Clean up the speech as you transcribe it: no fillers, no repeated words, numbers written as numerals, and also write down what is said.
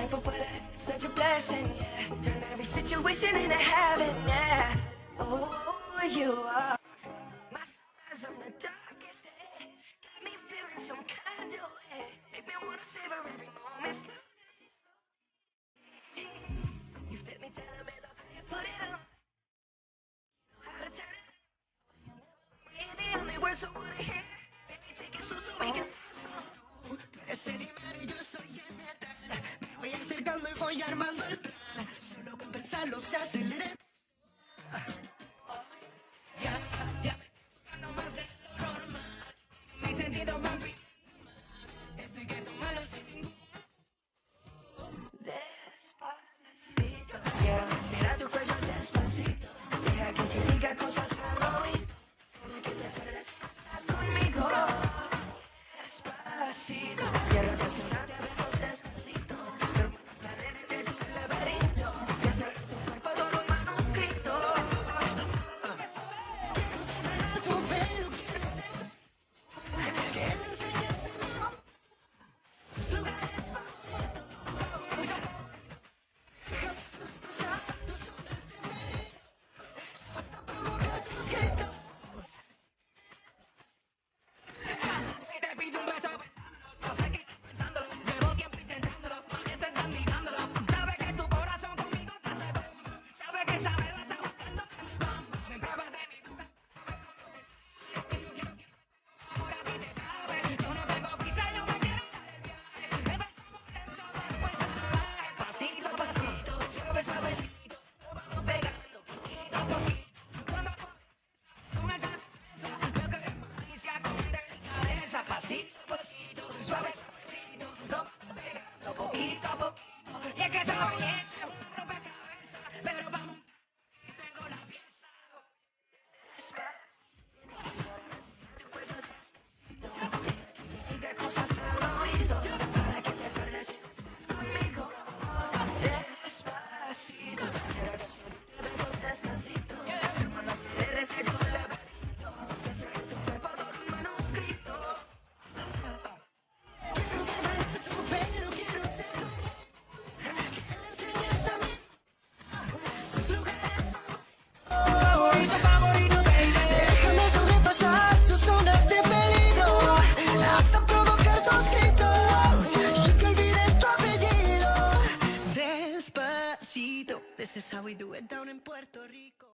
thankful for that, such a blessing, yeah. Turn every situation into heaven, yeah. Oh, you are my stars on the darkest day. Got me feeling some kind of way. Make me wanna savor every moment slowly. You fit me, tell me love how you put it on. How to turn it. You're the only words I wanna hear. Baby, take it slow so we can. Tú eres el imán y yo soy el metal. Me voy acercando y voy armando el plan. Solo con pensarlo se acelera. Ya, ya me estoy tocando más de lo normal. Mi sentido más bien. Esto hay que tomarlo sin ningún. Despacito, quiero respirar tu cuello despacito. Deja que te diga cosas al oído. Para que te acuerdes que estás conmigo. Despacito, quiero desnudarte a besos despacito. Firmo las paredes de tu laberinto. Que cerré tu cuerpo todo un manuscrito. Tu pelo quiero ser. Que le enseñes tus lugares favoritos. Tus zonas de peligro. Hasta provocar tus gritos. Si te pido un beso, no sé qué estás pensándolo. Llevo tiempo intentándolo, nadie te está mirándolo. Sabes que tu corazón conmigo te hace boom. Sabes que esa beba está buscando mi bomba. Me pruebas de mi boca. Ahora a ti te cabe. Yo no tengo prisa, yo me quiero dar el viaje. Empezamos lento, después salvaje. Pasito a pasito, suave, suavecito. Vamos pegando poquito a poquito. Cuando tú me das lo que es malicia con delicadeza. Pasito a pasito, suave, suavecito. Lo vamos pegando poquito a poquito. Y es que esa belleza es un rompecabezas. Pero vamos, tengo la pieza. Tu cuello diga cosas al oído. Para que te acuerdes que estás conmigo. Despacito, quiero desnudarte a besos despacito. Firmo las paredes de tu laberinto. Que cerré tu cuerpo todo un manuscrito. Quiero que tu pelo, quiero ser tu. Que le enseñes a mí tus lugares favoritos, favorito, baby. Déjame sobrepasar tus zonas de peligro. Hasta provocar tus gritos. Y que olvides tu apellido. Despacito. This is how we do it down in Puerto Rico.